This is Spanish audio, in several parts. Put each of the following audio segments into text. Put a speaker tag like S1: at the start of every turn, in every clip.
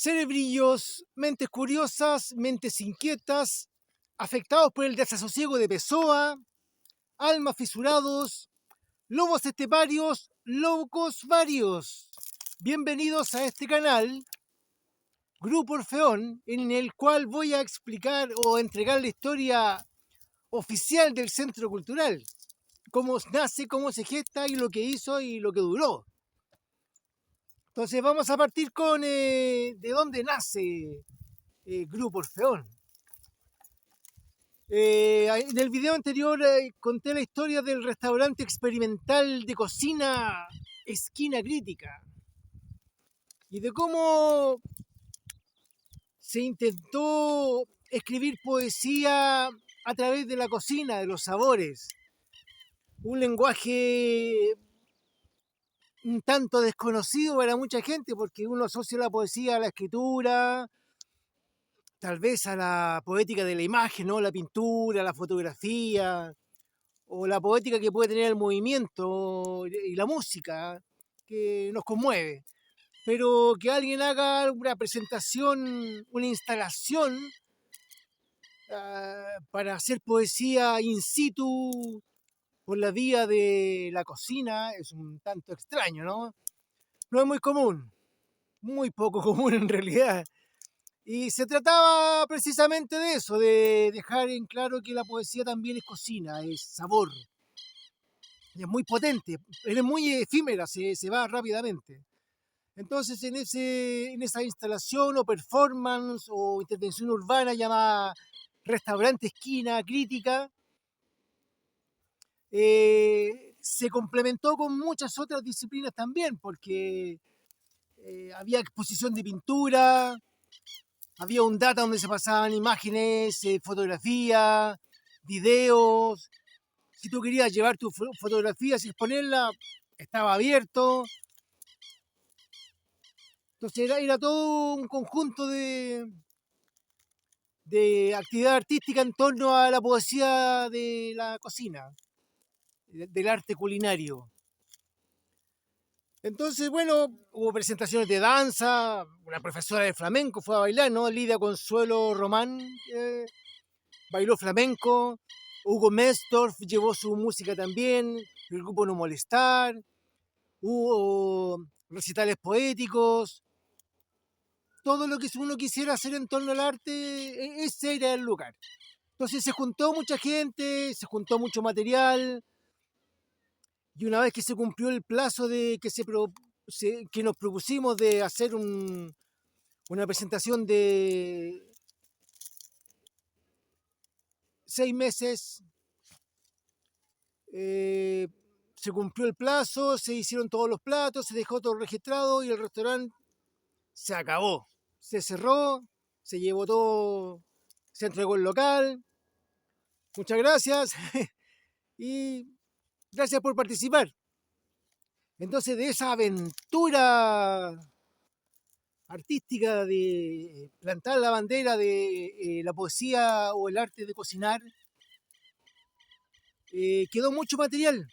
S1: Cerebrillos, mentes curiosas, mentes inquietas, afectados por el desasosiego de Pessoa, almas fisurados, lobos esteparios, locos varios. Bienvenidos a este canal, Grupo Orfeón, en el cual voy a explicar o entregar la historia oficial del Centro Cultural. Cómo nace, cómo se gesta y lo que hizo y lo que duró. Entonces vamos a partir con de dónde nace Grupo Orfeón. En el video anterior conté la historia del restaurante experimental de cocina Esquina Crítica y de cómo se intentó escribir poesía a través de la cocina, de los sabores. Un lenguaje un tanto desconocido para mucha gente porque uno asocia la poesía a la escritura, tal vez a la poética de la imagen, ¿no? La pintura, la fotografía, o la poética que puede tener el movimiento y la música que nos conmueve. Pero que alguien haga una presentación, una instalación para hacer poesía in situ por la vía de la cocina es un tanto extraño, ¿no? No es muy común, muy poco común en realidad. Y se trataba precisamente de eso, de dejar en claro que la poesía también es cocina, es sabor. Y es muy potente, es muy efímera, se va rápidamente. Entonces, en esa instalación o performance o intervención urbana llamada Restaurante Esquina Crítica, se complementó con muchas otras disciplinas también, porque había exposición de pintura, había un data donde se pasaban imágenes, fotografía, videos. Si tú querías llevar tus fotografías y exponerla, estaba abierto. Entonces era todo un conjunto de actividad artística en torno a la poesía de la cocina, del arte culinario. Entonces, bueno, hubo presentaciones de danza, una profesora de flamenco fue a bailar, ¿no? Lidia Consuelo Román bailó flamenco, Hugo Mestorf llevó su música también, el grupo No Molestar, hubo recitales poéticos, todo lo que uno quisiera hacer en torno al arte, ese era el lugar. Entonces se juntó mucha gente, se juntó mucho material, y una vez que se cumplió el plazo de que nos propusimos de hacer una presentación de 6 meses, eh, se cumplió el plazo, se hicieron todos los platos, se dejó todo registrado y el restaurante se acabó. Se cerró, se llevó todo, se entregó el local. Muchas gracias y gracias por participar. Entonces, de esa aventura artística de plantar la bandera de la poesía o el arte de cocinar, quedó mucho material.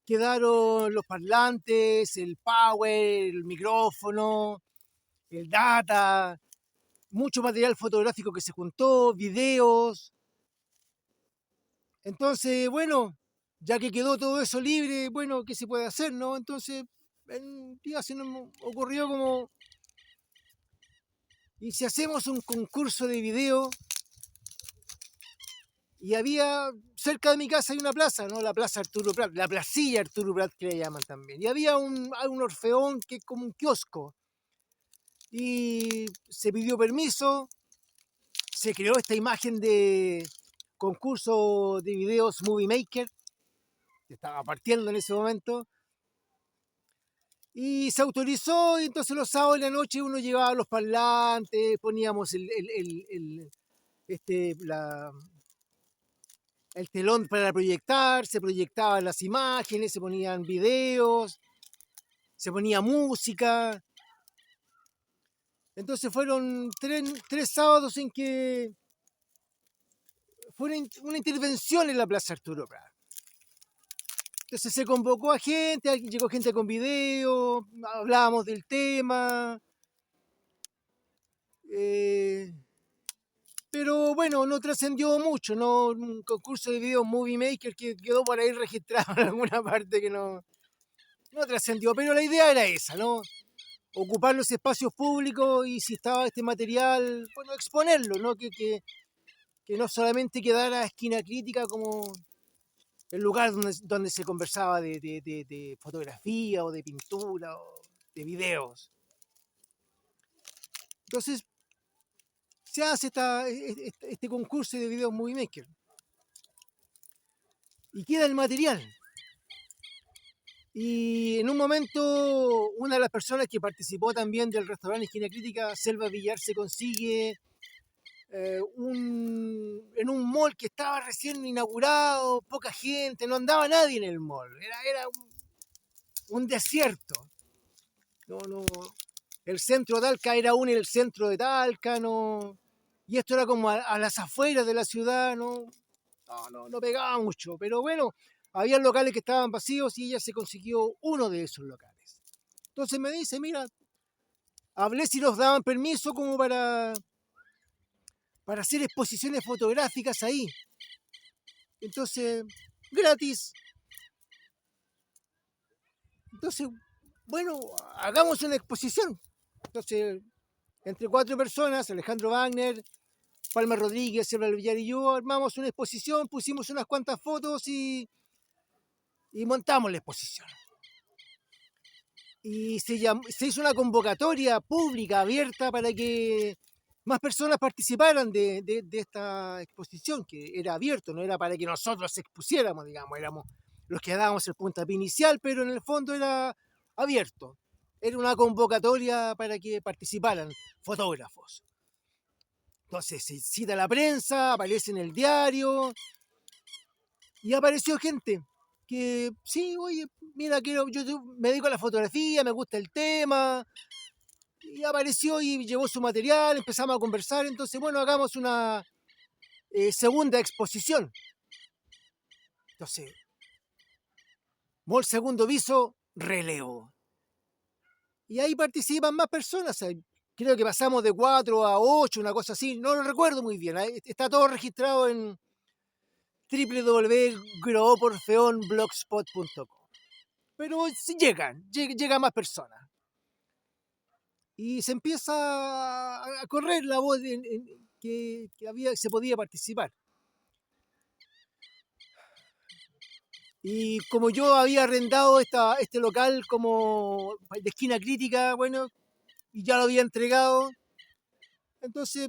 S1: Quedaron los parlantes, el power, el micrófono, el data, mucho material fotográfico que se juntó, videos. Entonces, bueno, ya que quedó todo eso libre, bueno, ¿qué se puede hacer, no? Entonces, un día se nos ocurrió como, ¿y si hacemos un concurso de video? Y había, cerca de mi casa hay una plaza, ¿no? La Plaza Arturo Prat, la Placilla Arturo Prat que le llaman también. Y había un orfeón que es como un kiosco. Y se pidió permiso, se creó esta imagen de concurso de videos Movie Maker, que estaba partiendo en ese momento, y se autorizó, y entonces los sábados en la noche uno llevaba los parlantes, poníamos el telón para proyectar, se proyectaban las imágenes, se ponían videos, se ponía música. Entonces fueron tres sábados en que fue una intervención en la Plaza Arturo Prat. Entonces se convocó a gente, llegó gente con video, hablábamos del tema. Pero bueno, no trascendió mucho, ¿no? Un concurso de video Movie Maker que quedó por ahí registrado en alguna parte que no trascendió, pero la idea era esa, ¿no? Ocupar los espacios públicos y si estaba este material, bueno, exponerlo, ¿no? Que no solamente quedara Esquina Crítica como el lugar donde se conversaba de fotografía o de pintura o de videos. Entonces se hace este concurso de videos Movie Maker y queda el material. Y en un momento, una de las personas que participó también del restaurante Esquina Crítica, Selva Villar, se consigue en un mall que estaba recién inaugurado, poca gente, no andaba nadie en el mall, era un desierto. No, el centro de Talca era aún el centro de Talca, no, y esto era como a las afueras de la ciudad, no pegaba mucho, pero bueno, había locales que estaban vacíos y ella se consiguió uno de esos locales. Entonces me dice, mira, hablé si nos daban permiso como para hacer exposiciones fotográficas ahí. Entonces, gratis. Entonces, bueno, hagamos una exposición. Entonces, entre 4 personas, Alejandro Wagner, Palma Rodríguez, Silva Villar y yo, armamos una exposición, pusimos unas cuantas fotos y montamos la exposición. Y se hizo una convocatoria pública, abierta, para que más personas participaran de esta exposición, que era abierto, no era para que nosotros expusiéramos, digamos, éramos los que dábamos el puntapié inicial, pero en el fondo era abierto. Era una convocatoria para que participaran fotógrafos. Entonces se cita a la prensa, aparece en el diario y apareció gente que, sí, oye, mira, yo me dedico a la fotografía, me gusta el tema, y apareció y llevó su material, empezamos a conversar, entonces, bueno, hagamos una segunda exposición. Entonces, mall segundo piso, relevo. Y ahí participan más personas, creo que pasamos de 4 a 8, una cosa así, no lo recuerdo muy bien, está todo registrado en www.grooporfeonblogspot.com. Pero sí llega más personas. Y se empieza a correr la voz que se podía participar. Y como yo había arrendado este local como de Esquina Crítica, bueno, y ya lo había entregado, entonces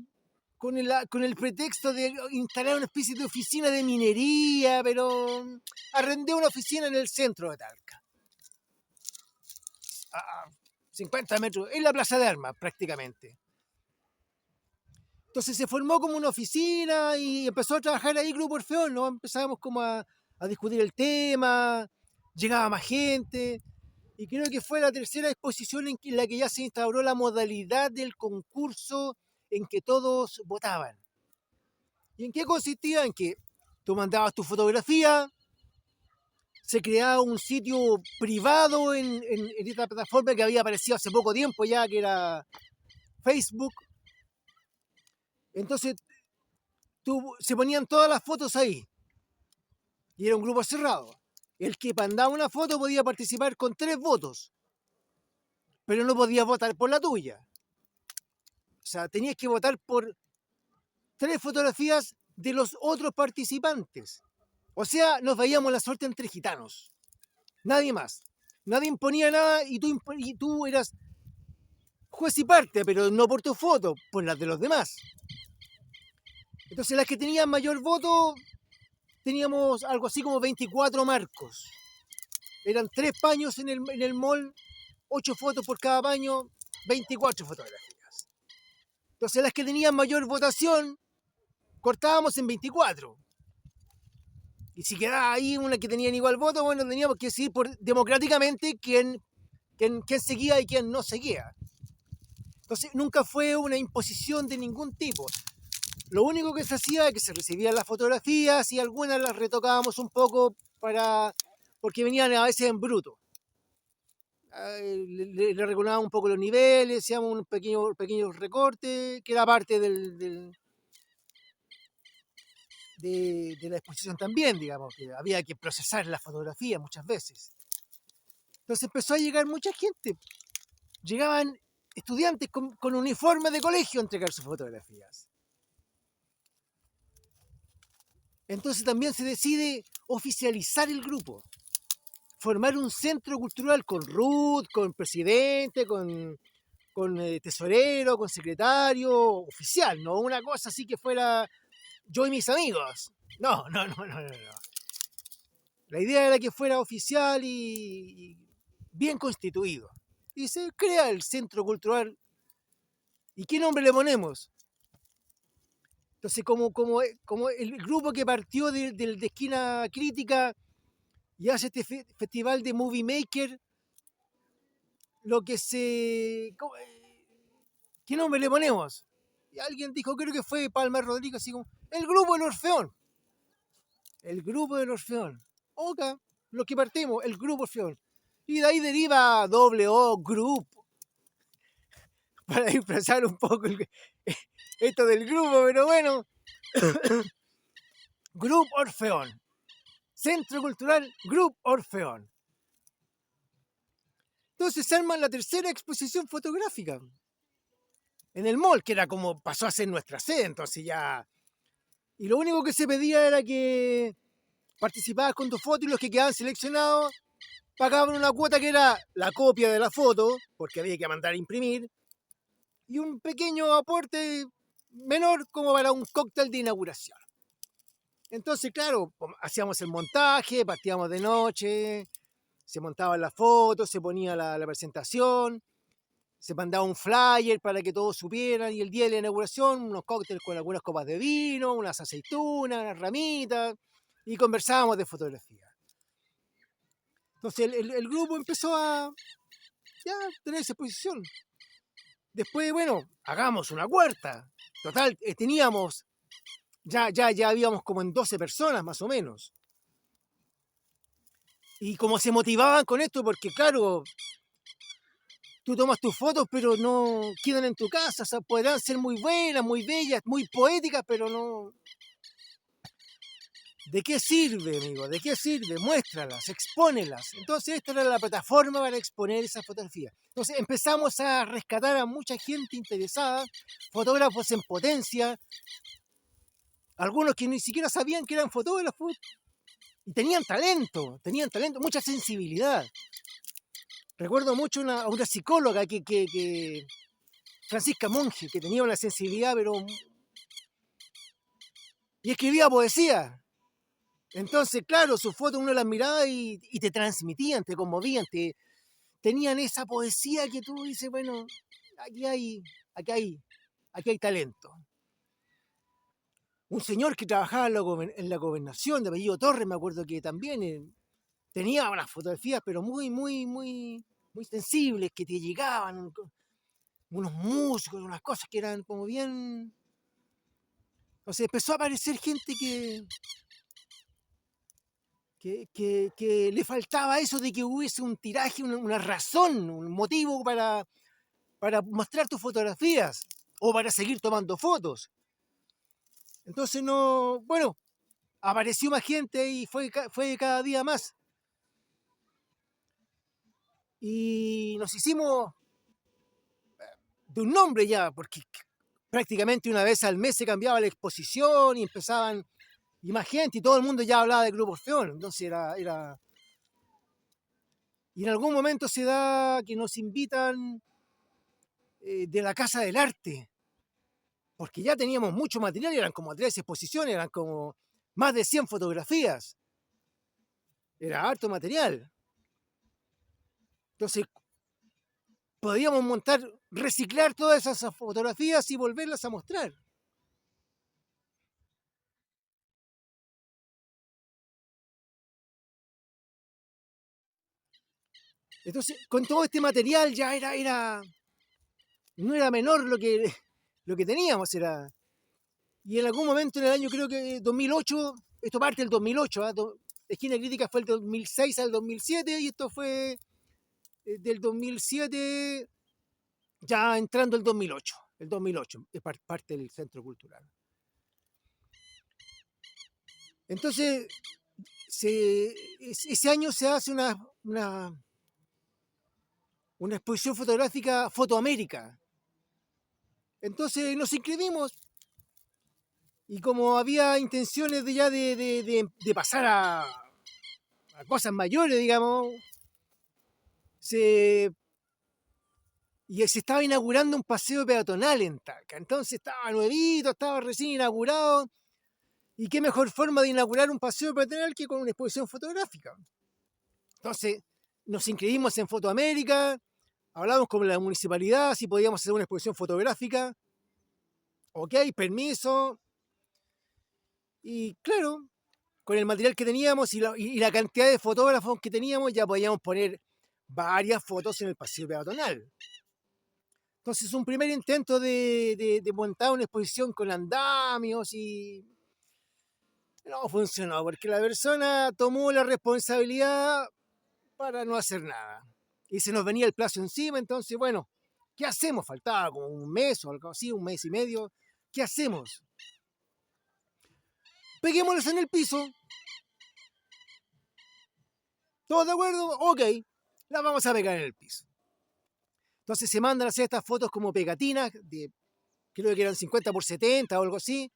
S1: con el pretexto de instalar una especie de oficina de minería, pero arrendé una oficina en el centro de Talca. A 50 metros, en la Plaza de Armas prácticamente. Entonces se formó como una oficina y empezó a trabajar ahí Grupo Orfeón, ¿no? Empezábamos como a discutir el tema, llegaba más gente, y creo que fue la tercera exposición en la que ya se instauró la modalidad del concurso en que todos votaban. ¿Y en qué consistía? En que tú mandabas tu fotografía, se creaba un sitio privado en esta plataforma que había aparecido hace poco tiempo ya, que era Facebook. Entonces se ponían todas las fotos ahí y era un grupo cerrado. El que mandaba una foto podía participar con 3 votos, pero no podías votar por la tuya. O sea, tenías que votar por 3 fotografías de los otros participantes. O sea, nos veíamos la suerte entre gitanos. Nadie más. Nadie imponía nada y tú eras juez y parte, pero no por tu foto, por las de los demás. Entonces las que tenían mayor voto, teníamos algo así como 24 marcos. Eran 3 paños en el mall, 8 fotos por cada paño, 24 fotografías. Entonces las que tenían mayor votación, cortábamos en 24. Y si quedaba ahí una que tenían igual voto, bueno, teníamos que decidir democráticamente quién seguía y quién no seguía. Entonces nunca fue una imposición de ningún tipo. Lo único que se hacía es que se recibían las fotografías y algunas las retocábamos un poco porque venían a veces en bruto. le regulábamos un poco los niveles, hacíamos un pequeño recorte, que era parte de la exposición también, digamos, que había que procesar la fotografía muchas veces. Entonces empezó a llegar mucha gente. Llegaban estudiantes con uniforme de colegio a entregar sus fotografías. Entonces también se decide oficializar el grupo, formar un centro cultural con Ruth, con presidente, con tesorero, con secretario, oficial, no una cosa así que fuera yo y mis amigos. No. La idea era que fuera oficial y bien constituido. Y se crea el centro cultural. ¿Y qué nombre le ponemos? Entonces, como el grupo que partió de Esquina Crítica y hace este festival de Movie Maker, ¿qué nombre le ponemos? Y alguien dijo, creo que fue Palma Rodríguez, así como, el grupo del Orfeón. El grupo del Orfeón. Oca, los que partimos, el grupo Orfeón. Y de ahí deriva O Group, para expresar un poco esto del grupo, pero bueno. Grupo Orfeón. Centro Cultural Grupo Orfeón. Entonces se arma la tercera exposición fotográfica en el mall, que era como pasó a ser nuestra sede, entonces ya. Y lo único que se pedía era que participabas con tu foto y los que quedaban seleccionados pagaban una cuota que era la copia de la foto, porque había que mandar a imprimir, y un pequeño aporte menor como para un cóctel de inauguración. Entonces, claro, hacíamos el montaje, partíamos de noche, se montaban las fotos, se ponía la presentación, se mandaba un flyer para que todos supieran, y el día de la inauguración unos cócteles con algunas copas de vino, unas aceitunas, unas ramitas, y conversábamos de fotografía. Entonces el grupo empezó a tener esa exposición. Después, bueno, hagamos una cuarta. Total, teníamos, ya habíamos como en 12 personas más o menos. Y como se motivaban con esto, porque claro, tú tomas tus fotos, pero no quedan en tu casa. O sea, podrán ser muy buenas, muy bellas, muy poéticas, pero no. ¿De qué sirve, amigo? ¿De qué sirve? Muéstralas, expónelas. Entonces, esta era la plataforma para exponer esas fotografías. Entonces, empezamos a rescatar a mucha gente interesada, fotógrafos en potencia, algunos que ni siquiera sabían que eran fotógrafos, y tenían talento, mucha sensibilidad. Recuerdo mucho a una psicóloga que Francisca Monge, que tenía una sensibilidad, pero. Y escribía poesía. Entonces, claro, sus fotos uno las miraba y te transmitían, te conmovían, tenían esa poesía que tú dices, bueno, aquí hay talento. Un señor que trabajaba en la gobernación, de apellido Torres, me acuerdo que también tenía unas fotografías, pero muy sensibles, que te llegaban, unos músicos, unas cosas que eran como bien. Entonces empezó a aparecer gente que le faltaba eso de que hubiese un tiraje, una razón, un motivo para mostrar tus fotografías o para seguir tomando fotos. Entonces apareció más gente y fue cada día más. Y nos hicimos de un nombre ya, porque prácticamente una vez al mes se cambiaba la exposición y empezaban, y más gente, y todo el mundo ya hablaba de Grupo Orfeón. Entonces era. Y en algún momento se da que nos invitan de la Casa del Arte, porque ya teníamos mucho material, eran como 3 exposiciones, eran como más de 100 fotografías. Era harto material. Entonces, podíamos reciclar todas esas fotografías y volverlas a mostrar. Entonces, con todo este material ya no era menor lo que teníamos, y en algún momento en el año, creo que 2008, esto parte del 2008, Esquina Crítica fue el 2006 al 2007, y esto fue del 2007, ya entrando el 2008. El 2008 es parte del Centro Cultural. Entonces, ese año se hace una exposición fotográfica Fotoamérica. Entonces nos inscribimos y como había intenciones de pasar a cosas mayores, digamos, y se estaba inaugurando un paseo peatonal en Talca. Entonces estaba nuevito, estaba recién inaugurado. Y qué mejor forma de inaugurar un paseo peatonal que con una exposición fotográfica. Entonces nos inscribimos en Fotoamérica, hablamos con la municipalidad si podíamos hacer una exposición fotográfica. Ok, permiso. Y claro, con el material que teníamos y la cantidad de fotógrafos que teníamos, ya podíamos poner varias fotos en el paseo peatonal. Entonces, un primer intento de montar una exposición con andamios y no funcionó, porque la persona tomó la responsabilidad para no hacer nada. Y se nos venía el plazo encima, entonces, bueno, ¿qué hacemos? Faltaba como un mes o algo así, un mes y medio. ¿Qué hacemos? Peguémoslos en el piso. ¿Todos de acuerdo? Ok, las vamos a pegar en el piso. Entonces se mandan a hacer estas fotos como pegatinas, creo que eran 50x70 o algo así.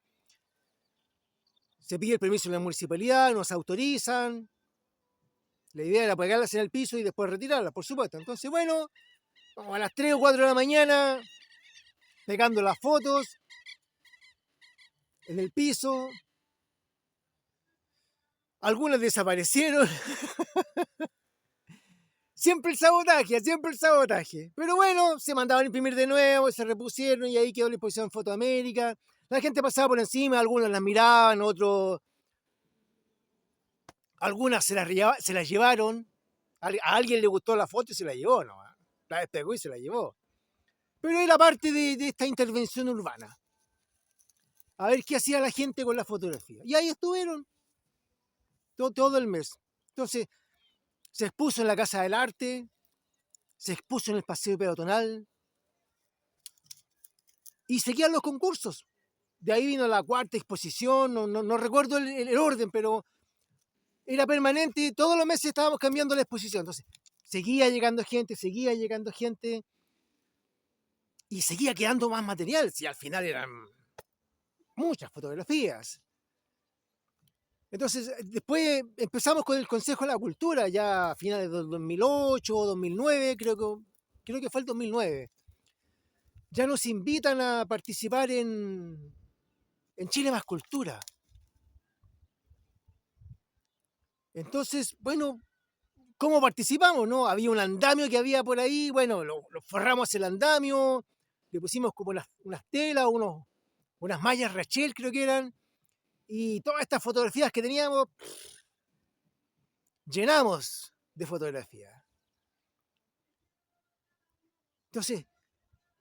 S1: Se pide el permiso de la municipalidad, nos autorizan. La idea era pegarlas en el piso y después retirarlas, por supuesto. Entonces, bueno, como a las 3 o 4 de la mañana, pegando las fotos en el piso. Algunas desaparecieron. Siempre el sabotaje. Pero bueno, se mandaban a imprimir de nuevo, se repusieron y ahí quedó la exposición Fotoamérica. La gente pasaba por encima, algunos las miraban, otros... Algunas se las llevaron. A alguien le gustó la foto y se la llevó, ¿no? La despegó y se la llevó. Pero era parte de esta intervención urbana. A ver qué hacía la gente con la fotografía. Y ahí estuvieron todo el mes. Entonces, se expuso en la Casa del Arte, se expuso en el Paseo Peatonal y seguían los concursos. De ahí vino la cuarta exposición, no recuerdo el orden, pero era permanente. Todos los meses estábamos cambiando la exposición. Entonces, seguía llegando gente y seguía quedando más material. Si al final eran muchas fotografías. Entonces, después empezamos con el Consejo de la Cultura, ya a finales del 2008 o 2009, creo que fue el 2009. Ya nos invitan a participar en Chile Más Cultura. Entonces, bueno, ¿cómo participamos? ¿No? Había un andamio que había por ahí, bueno, lo forramos el andamio, le pusimos como unas telas, unas mallas Rachel creo que eran, y todas estas fotografías que teníamos, llenamos de fotografías. Entonces,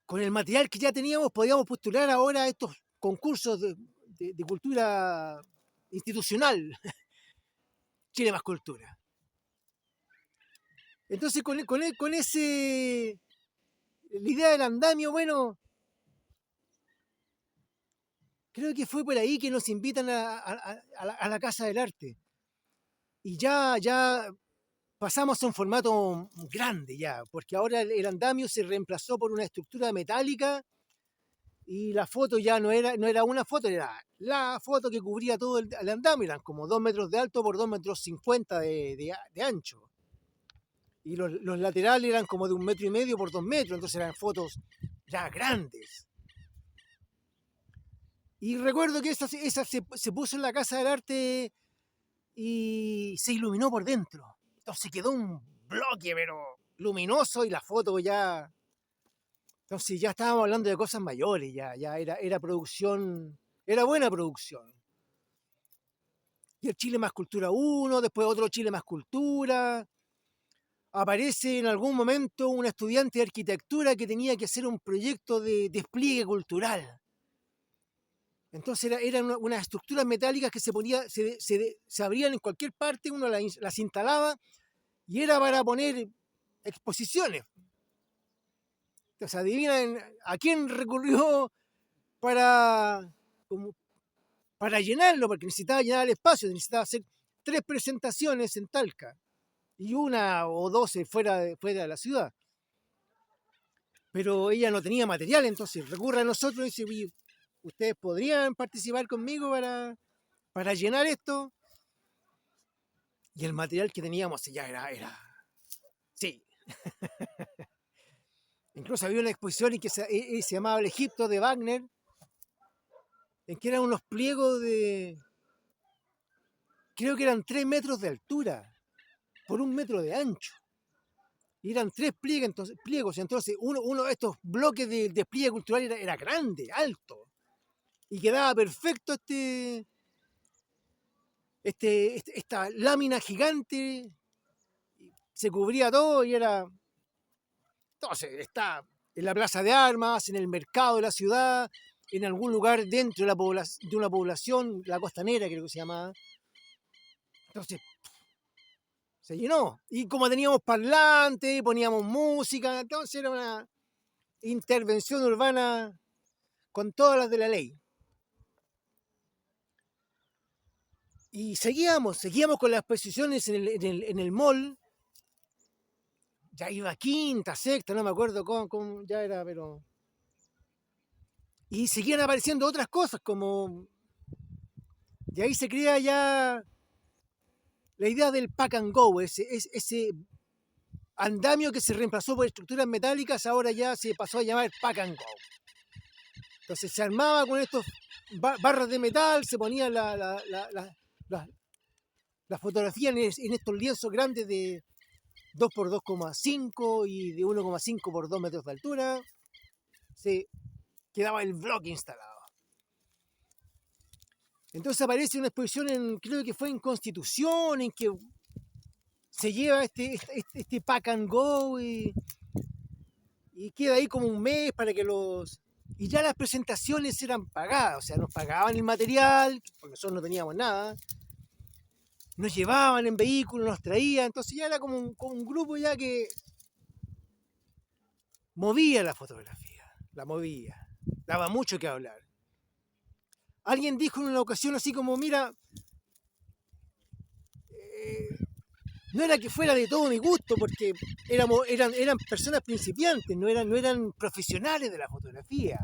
S1: con el material que ya teníamos, podíamos postular ahora a estos concursos de cultura institucional, Chile Más Cultura. Entonces, con ese, la idea del andamio, bueno, creo que fue por ahí que nos invitan a la Casa del Arte. Y ya pasamos a un formato grande ya, porque ahora el andamio se reemplazó por una estructura metálica y la foto ya no era una foto, era la foto que cubría todo el andamio, eran como 2 metros de alto por 2,50 metros de ancho. Y los laterales eran como de 1,5 metros por 2 metros, entonces eran fotos ya grandes. Y recuerdo que esa se puso en la Casa del Arte y se iluminó por dentro. Entonces quedó un bloque, pero luminoso y la foto ya... Entonces ya estábamos hablando de cosas mayores, ya era producción, era buena producción. Y el Chile Más Cultura 1, después otro Chile Más Cultura. Aparece en algún momento una estudiante de arquitectura que tenía que hacer un proyecto de despliegue cultural. Entonces eran unas estructuras metálicas que se abrían en cualquier parte, uno las instalaba y era para poner exposiciones. Entonces, adivinen a quién recurrió para, como, para llenarlo, porque necesitaba llenar el espacio, necesitaba hacer 3 presentaciones en Talca y 1 o 12 fuera de la ciudad. Pero ella no tenía material, entonces recurre a nosotros y dice, ¿ustedes podrían participar conmigo para llenar esto? Y el material que teníamos ya era sí. Incluso había una exposición en que se llamaba El Egipto de Wagner, en que eran unos pliegos creo que eran 3 metros de altura por 1 metro de ancho. Y eran 3 pliegos, entonces uno de estos bloques de despliegue cultural era grande, alto. Y quedaba perfecto esta lámina gigante, se cubría todo y era... Entonces, está en la plaza de armas, en el mercado de la ciudad, en algún lugar dentro de una población, la costanera creo que se llamaba. Entonces, se llenó. Y como teníamos parlantes, poníamos música, entonces era una intervención urbana con todas las de la ley. Y seguíamos con las exposiciones en el mall. Ya iba quinta, sexta, no me acuerdo cómo ya era, pero... Y seguían apareciendo otras cosas, como... Y ahí se crea ya la idea del pack and go, ese andamio que se reemplazó por estructuras metálicas, ahora ya se pasó a llamar pack and go. Entonces se armaba con estos barras de metal, se ponía la fotografía en estos lienzos grandes de 2 por 2,5 y de 1,5 por 2 metros de altura. Se quedaba el bloque instalado. Entonces aparece una exposición, creo que fue en Constitución, en que se lleva este pack and go y queda ahí como 1 mes para que los... Y ya las presentaciones eran pagadas, o sea, nos pagaban el material, porque nosotros no teníamos nada, nos llevaban en vehículos, nos traían, entonces ya era como un grupo ya que movía la fotografía, la movía, daba mucho que hablar. Alguien dijo en una ocasión así como, mira, no era que fuera de todo mi gusto, porque eran personas principiantes, no eran profesionales de la fotografía.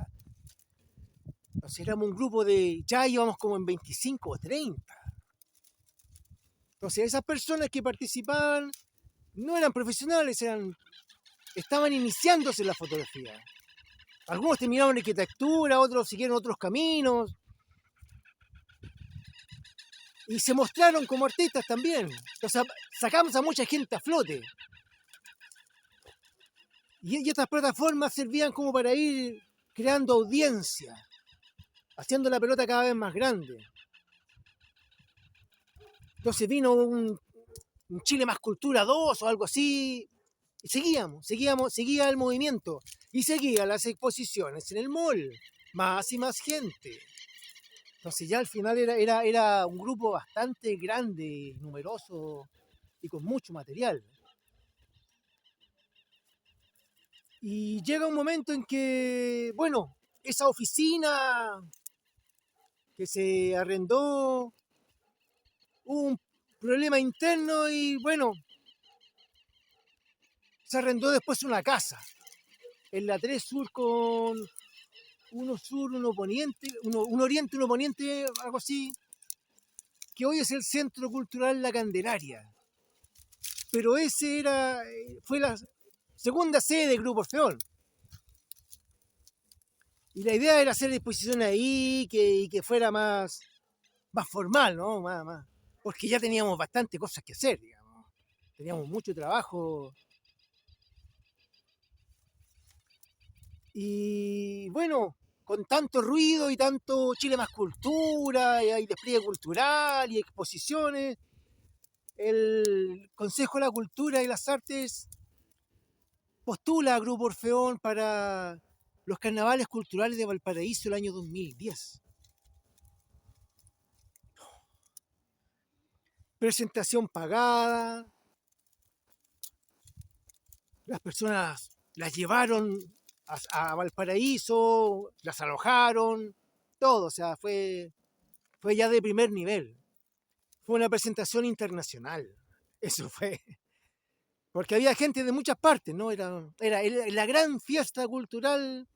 S1: Entonces éramos un grupo ya íbamos como en 25 o 30. Entonces esas personas que participaban no eran profesionales, estaban iniciándose en la fotografía. Algunos terminaron en arquitectura, otros siguieron otros caminos. Y se mostraron como artistas también. Entonces sacamos a mucha gente a flote. Y estas plataformas servían como para ir creando audiencia, haciendo la pelota cada vez más grande. Entonces vino un Chile Más Cultura 2 o algo así. Y seguía el movimiento. Y seguía las exposiciones en el mall. Más y más gente. Entonces ya al final era un grupo bastante grande, numeroso y con mucho material. Y llega un momento en que, bueno, esa oficina que se arrendó, hubo un problema interno y bueno, se arrendó después una casa en la 3 Sur con uno sur, uno poniente, un oriente, uno poniente, algo así, que hoy es el Centro Cultural La Candelaria. Pero fue la segunda sede del Grupo Orfeón. Y la idea era hacer exposiciones ahí y que fuera más formal, ¿no? Más. Porque ya teníamos bastante cosas que hacer, digamos. Teníamos mucho trabajo. Y bueno, con tanto ruido y tanto Chile Más Cultura, y hay despliegue cultural y exposiciones, el Consejo de la Cultura y las Artes postula a Grupo Orfeón para los carnavales culturales de Valparaíso el año 2010. Presentación pagada, Las personas las llevaron a Valparaíso, las alojaron, todo, o sea, fue ya de primer nivel. Fue una presentación internacional. Eso fue. Porque había gente de muchas partes, ¿no? Era la gran fiesta cultural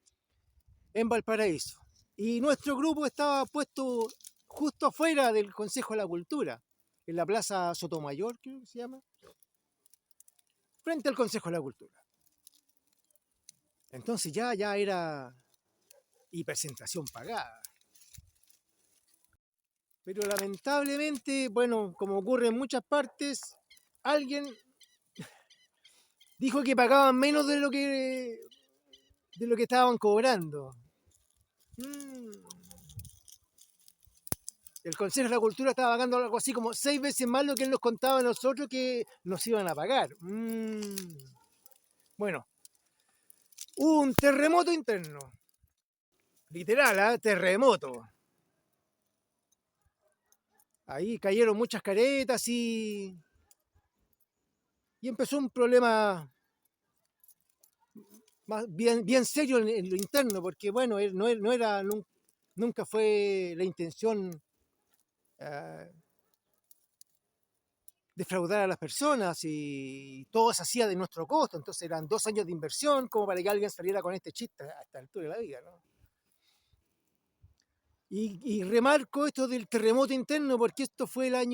S1: en Valparaíso. Y nuestro grupo estaba puesto justo afuera del Consejo de la Cultura, en la Plaza Sotomayor, creo que se llama, frente al Consejo de la Cultura. Entonces ya era y presentación pagada. Pero lamentablemente, bueno, como ocurre en muchas partes, alguien dijo que pagaban menos de lo que estaban cobrando. El Consejo de la Cultura estaba pagando algo así como 6 veces más lo que él nos contaba a nosotros que nos iban a pagar. Bueno, hubo un terremoto interno. Literal, ¿eh? Terremoto. Ahí cayeron muchas caretas y empezó un problema bien serio en lo interno, porque bueno, no era, nunca fue la intención defraudar a las personas y todo se hacía de nuestro costo, entonces eran 2 años de inversión como para que alguien saliera con este chiste a esta altura de la vida, ¿no? Y remarco esto del terremoto interno porque esto fue en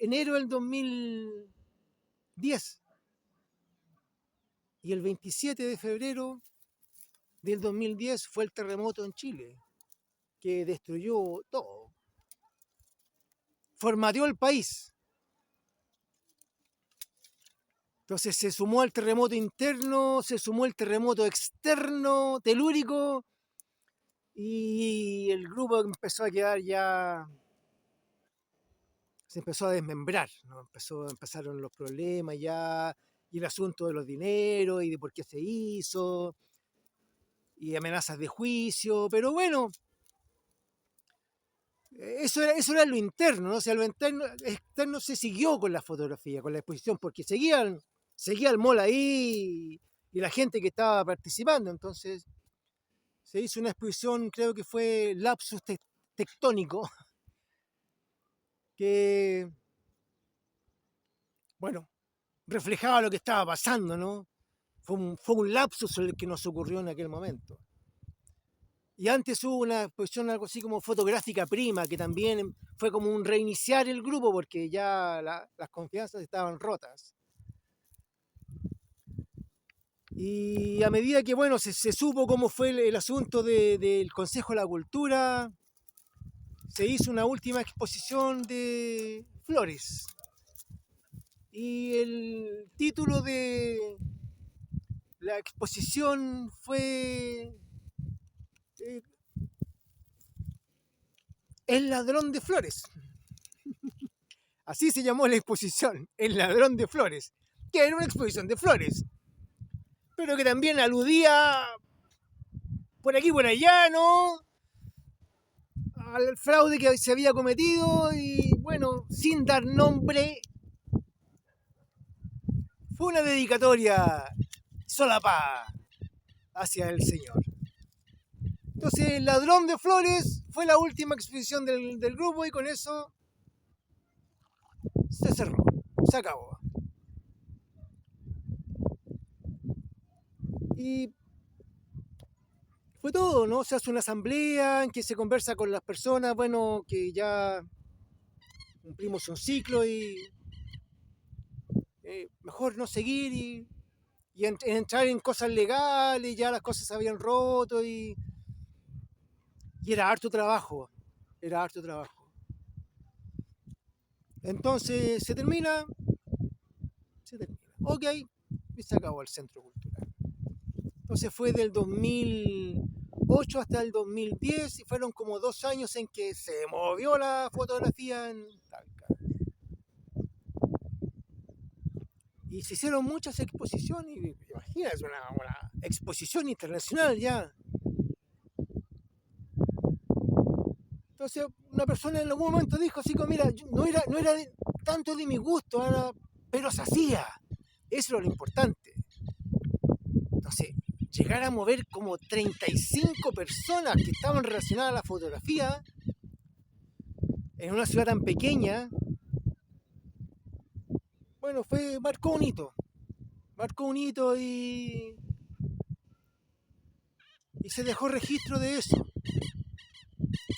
S1: enero del 2010 y el 27 de febrero del 2010 fue el terremoto en Chile que destruyó todo, formateó el país. Entonces se sumó al terremoto interno, se sumó el terremoto externo, telúrico, y el grupo empezó a quedar ya, se empezó a desmembrar, ¿no? Empezaron los problemas ya, y el asunto de los dineros, y de por qué se hizo, y amenazas de juicio, pero bueno, eso era lo interno, ¿no? O sea, lo externo se siguió con la fotografía, con la exposición, porque seguía el mall ahí y la gente que estaba participando. Entonces se hizo una exposición, creo que fue Lapsus Tectónico, que, bueno, reflejaba lo que estaba pasando, ¿no? Fue un lapsus el que nos ocurrió en aquel momento. Y antes hubo una exposición algo así como fotográfica prima, que también fue como un reiniciar el grupo porque ya las confianzas estaban rotas. Y a medida que, bueno, se supo cómo fue el asunto del Consejo de la Cultura, se hizo una última exposición de flores. Y el título de la exposición fue El ladrón de flores. Así se llamó la exposición, El ladrón de flores, que era una exposición de flores, pero que también aludía por aquí por allá, ¿no? Al fraude que se había cometido y, bueno, sin dar nombre, fue una dedicatoria solapada hacia el Señor. Entonces, El ladrón de flores fue la última exposición del grupo y con eso se cerró, se acabó. Y fue todo, ¿no? Se hace una asamblea en que se conversa con las personas, bueno, que ya cumplimos un ciclo y mejor no seguir y entrar en cosas legales, ya las cosas se habían roto y era harto trabajo, Entonces se termina, ok, y se acabó el centro cultural. Entonces fue del 2008 hasta el 2010 y fueron como 2 años en que se movió la fotografía en Talca. Y se hicieron muchas exposiciones, imagínate, una exposición internacional ya. Entonces una persona en algún momento dijo así como, mira, no era tanto de mi gusto, pero se hacía. Eso era lo importante. Entonces, llegar a mover como 35 personas que estaban relacionadas a la fotografía en una ciudad tan pequeña, bueno, marcó un hito. Marcó un hito y se dejó registro de eso.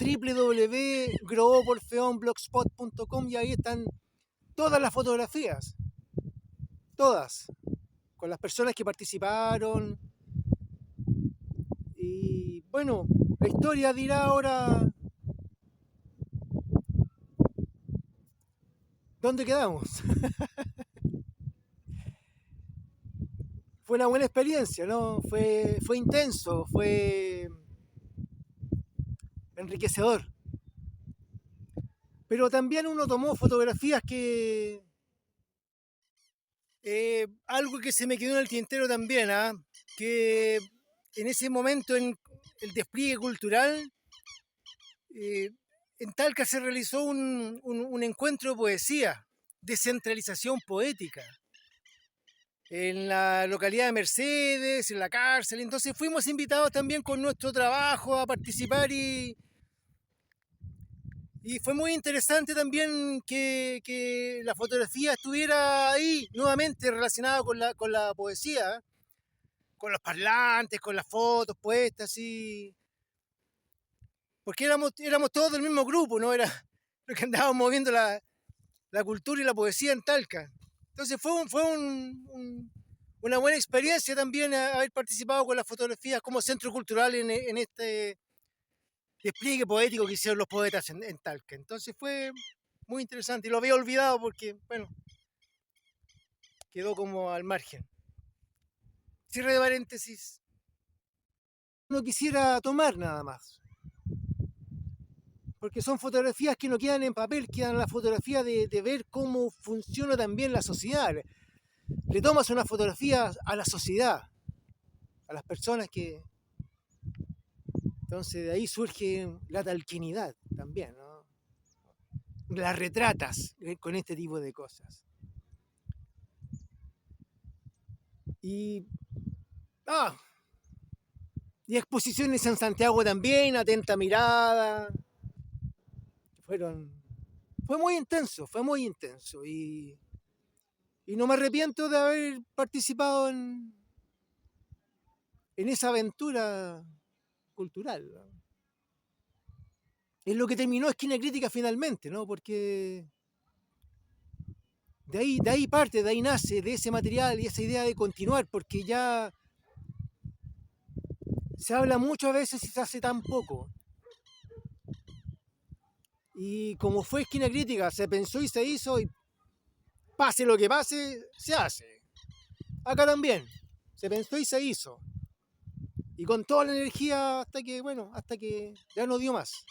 S1: www.grobopolfeonblogspot.com, y ahí están todas las fotografías. Todas. Con las personas que participaron. Y bueno, la historia dirá ahora dónde quedamos. Fue una buena experiencia, ¿no? Fue intenso, fue enriquecedor. Pero también uno tomó fotografías que... algo que se me quedó en el tintero también, ¿eh? Que en ese momento, en el despliegue cultural, en Talca se realizó un encuentro de poesía, descentralización poética, en la localidad de Mercedes, en la cárcel. Entonces fuimos invitados también con nuestro trabajo a participar y fue muy interesante también que la fotografía estuviera ahí nuevamente relacionada con la poesía, con los parlantes, con las fotos puestas, porque éramos todos del mismo grupo, ¿no? Era lo que andábamos moviendo la cultura y la poesía en Talca. Entonces fue una buena experiencia también haber participado con las fotografías como centro cultural en este despliegue poético que hicieron los poetas en Talca. Entonces fue muy interesante y lo había olvidado porque, bueno, quedó como al margen. Cierre de paréntesis. No quisiera tomar nada más, porque son fotografías que no quedan en papel, quedan la fotografía de ver cómo funciona también la sociedad. Le tomas una fotografía a la sociedad, a las personas que... Entonces de ahí surge la talquinidad también, ¿no? Las retratas con este tipo de cosas. Y exposiciones en Santiago también, Atenta Mirada. Fue muy intenso. Y no me arrepiento de haber participado en esa aventura cultural, ¿no? Es lo que terminó Esquina Crítica finalmente, ¿no? Porque de ahí parte, de ahí nace, de ese material y esa idea de continuar, porque ya se habla mucho a veces y se hace tan poco. Y como fue Esquina Crítica, se pensó y se hizo, y pase lo que pase, se hace. Acá también, se pensó y se hizo. Y con toda la energía hasta que ya no dio más.